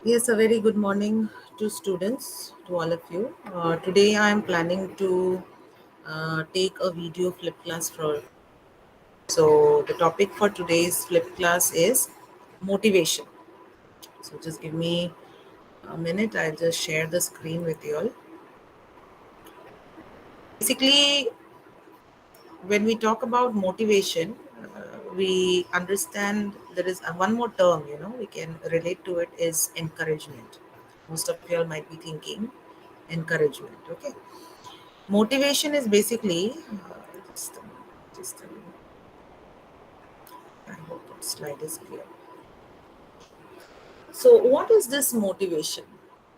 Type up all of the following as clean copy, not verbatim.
Yes, a very good morning to students, to all of you. Today I am planning to take a video flip class for. So the topic for today's flip class is motivation. So just give me a minute. I'll just share the screen with you all. Basically, when we talk about motivation, we understand there is one more term, we can relate to it is encouragement. Most of you all might be thinking encouragement. Okay. Motivation is basically, just a minute. I hope the slide is clear. So, what is this motivation?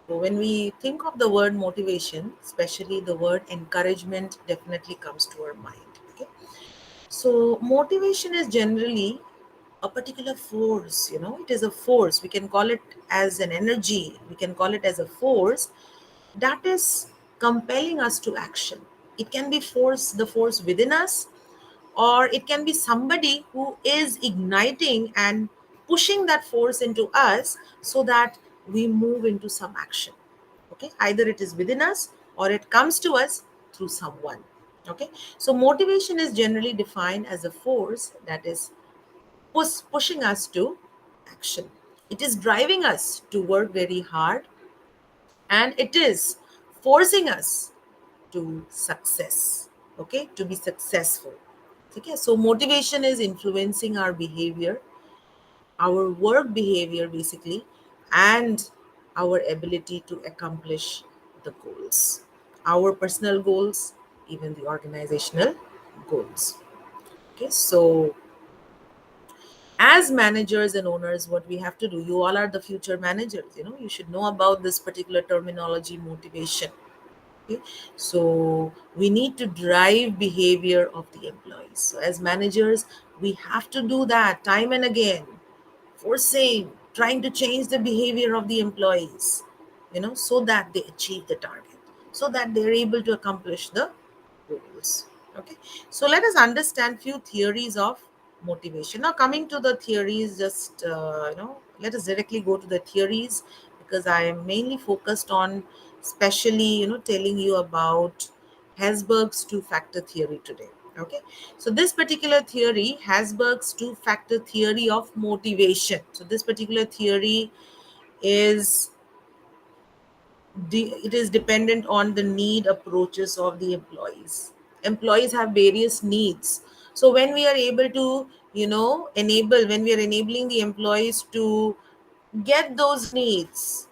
So when we think of the word motivation, especially the word encouragement definitely comes to our mind. Okay. So, motivation is generally a particular force, it is a force. We can call it as an energy, we can call it as a force that is compelling us to action. It can be the force within us, or it can be somebody who is igniting and pushing that force into us so that we move into some action. Okay, either it is within us or it comes to us through someone. Okay, so motivation is generally defined as a force that is pushing us to action. It is driving us to work very hard, and it is forcing us to success. Okay, to be successful. Okay, so motivation is influencing our behavior, our work behavior basically, and our ability to accomplish the goals, our personal goals, even the organizational goals. Okay, so as managers and owners, what we have to do, you all are the future managers, you should know about this particular terminology, motivation. Okay, so we need to drive behavior of the employees. So as managers, we have to do that time and again, forcing, trying to change the behavior of the employees, so that they achieve the target, so that they're able to accomplish the goals. Okay, so let us understand few theories of motivation. Now, coming to the theories, just let us directly go to the theories, because I am mainly focused on, especially telling you about Hasberg's two-factor theory today. Okay, so this particular theory, Hasberg's two-factor theory of motivation. So this particular theory is it is dependent on the need approaches of the employees. Employees have various needs. So when we are able to, when we are enabling the employees to get those needs,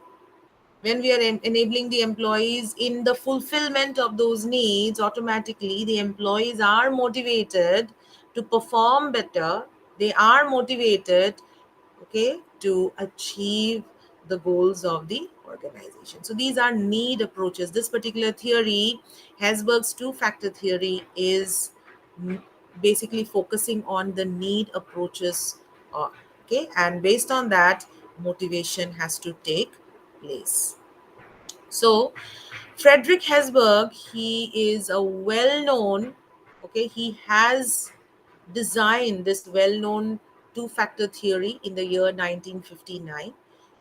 when we are enabling the employees in the fulfillment of those needs, automatically the employees are motivated to perform better. They are motivated, okay, to achieve the goals of the organization. So these are need approaches. This particular theory, Hasberg's two-factor theory, is basically focusing on the need approaches. Okay, and based on that, motivation has to take place. So Frederick Hesberg, he is a well-known, okay, he has designed this well-known two-factor theory in the year 1959.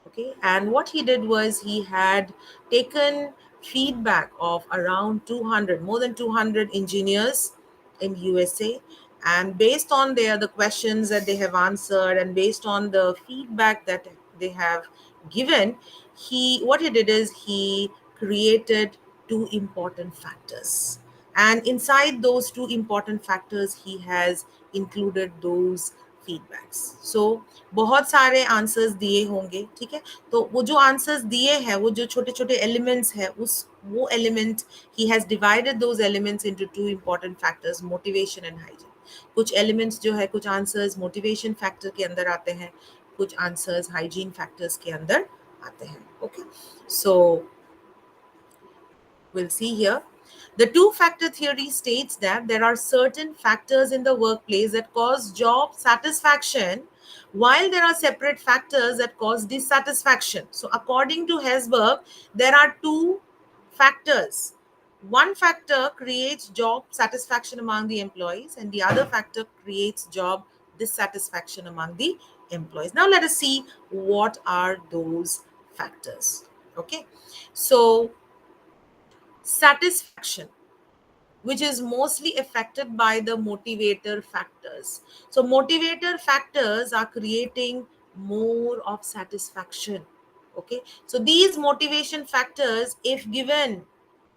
Okay, and what he did was he had taken feedback of around 200, more than 200 engineers in USA, and based on the questions that they have answered, and based on the feedback that they have given, what he did is he created two important factors, and inside those two important factors he has included those feedbacks. So बहुत सारे answers दिए होंगे, ठीक है, तो वो जो answers दिए हैं, वो जो छोटे छोटे एलिमेंट्स है, वो element he has divided those elements into two important factors, motivation and hygiene. कुछ एलिमेंट्स जो है, कुछ आंसर्स मोटिवेशन फैक्टर के अंदर आते हैं, कुछ आंसर्स हाइजीन फैक्टर्स के अंदर आते हैं. Okay, so we'll see here. The two-factor theory states that there are certain factors in the workplace that cause job satisfaction, while there are separate factors that cause dissatisfaction. So according to Hesberg, there are two factors. One factor creates job satisfaction among the employees, and the other factor creates job dissatisfaction among the employees. Now let us see what are those factors. Okay, so satisfaction, which is mostly affected by the motivator factors. So motivator factors are creating more of satisfaction. Okay, so these motivation factors, if given,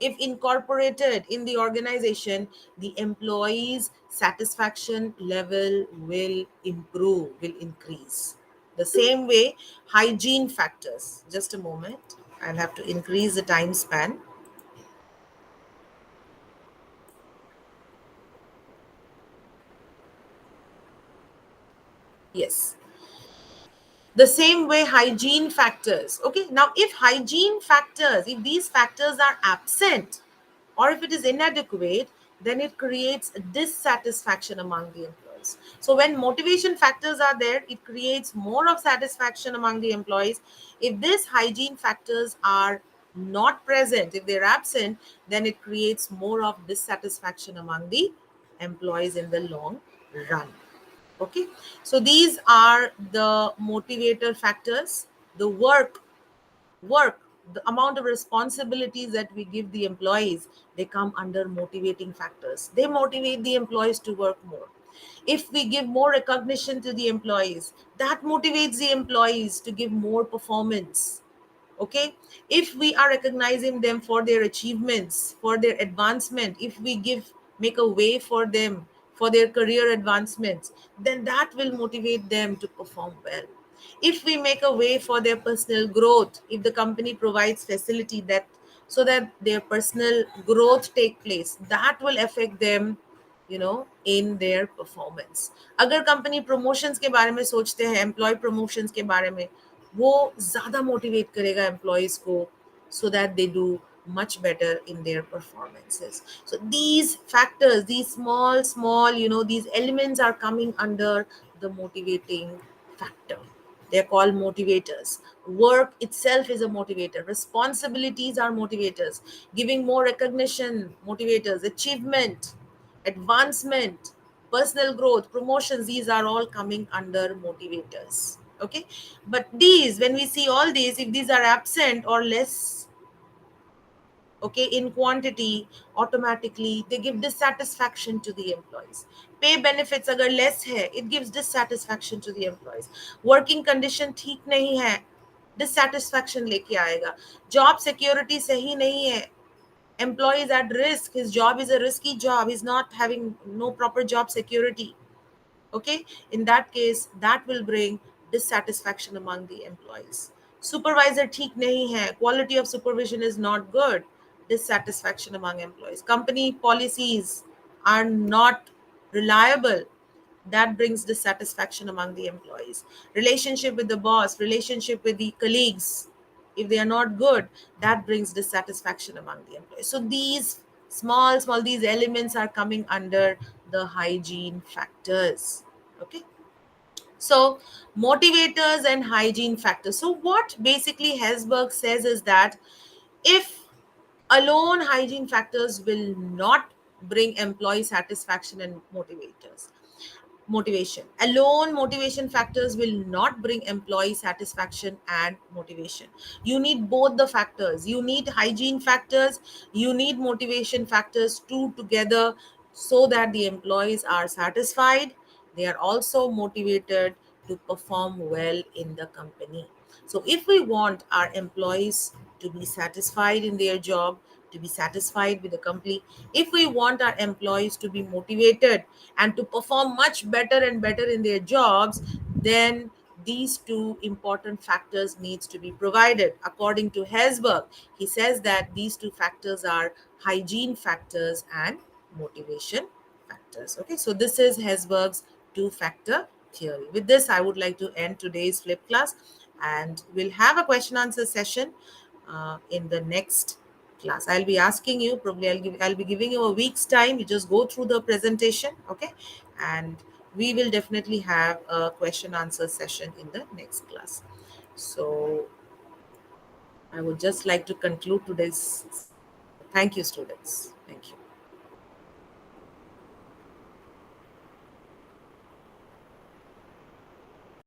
if incorporated in the organization, the employees satisfaction level will improve, will increase. The same way hygiene factors, just a moment, I'll have to increase the time span. Yes, the same way hygiene factors. Okay, now if hygiene factors, if these factors are absent or if it is inadequate, then it creates dissatisfaction among the employees. So when motivation factors are there, it creates more of satisfaction among the employees. If these hygiene factors are not present, if they're absent, then it creates more of dissatisfaction among the employees in the long run. Okay, so these are the motivator factors. The work, the amount of responsibilities that we give the employees, they come under motivating factors. They motivate the employees to work more. If we give more recognition to the employees, that motivates the employees to give more performance. Okay, if we are recognizing them for their achievements, for their advancement, if we make a way for them for their career advancements, then that will motivate them to perform well. If we make a way for their personal growth, if the company provides facility that so that their personal growth take place, that will affect them, in their performance. अगर company promotions के बारे में सोचते हैं, employ promotions के बारे में, वो ज्यादा मोटिवेट करेगा एम्प्लॉयज को, so that they do much better in their performances. So these factors, these small, these elements are coming under the motivating factor. They're called motivators. Work itself is a motivator. Responsibilities are motivators. Giving more recognition, motivators. Achievement, advancement, personal growth, promotions, these are all coming under motivators. Okay. But these, when we see all these, if these are absent or less, okay, in quantity, automatically they give dissatisfaction to the employees. Pay benefits agar less hai, it gives dissatisfaction to the employees. Working condition ठीक नहीं है, dissatisfaction लेके आएगा. Job security सही नहीं है, employee is at risk, his job is a risky job, he's not having no proper job security. Okay, in that case, that will bring dissatisfaction among the employees. Supervisor ठीक नहीं है, quality of supervision is not good, dissatisfaction among employees. Company policies are not reliable, that brings dissatisfaction among the employees. Relationship with the boss, relationship with the colleagues, if they are not good, that brings dissatisfaction among the employees. So these small these elements are coming under the hygiene factors. Okay, so motivators and hygiene factors. So what basically Hesberg says is that if alone hygiene factors will not bring employee satisfaction and motivation alone, motivation factors will not bring employee satisfaction and motivation. You need both the factors. You need hygiene factors, you need motivation factors, two together, so that the employees are satisfied, they are also motivated to perform well in the company. So if we want our employees to be satisfied in their job, to be satisfied with the company, if we want our employees to be motivated and to perform much better and better in their jobs, then these two important factors needs to be provided. According to Hesberg, he says that these two factors are hygiene factors and motivation factors. Okay, so this is Hesberg's two-factor theory. With this, I would like to end today's flip class, and we'll have a question answer session in the next class. I'll be asking you, probably I'll be giving you a week's time. You just go through the presentation, okay, and we will definitely have a question answer session in the next class. So I would just like to conclude today's. Thank you, students. Thank you.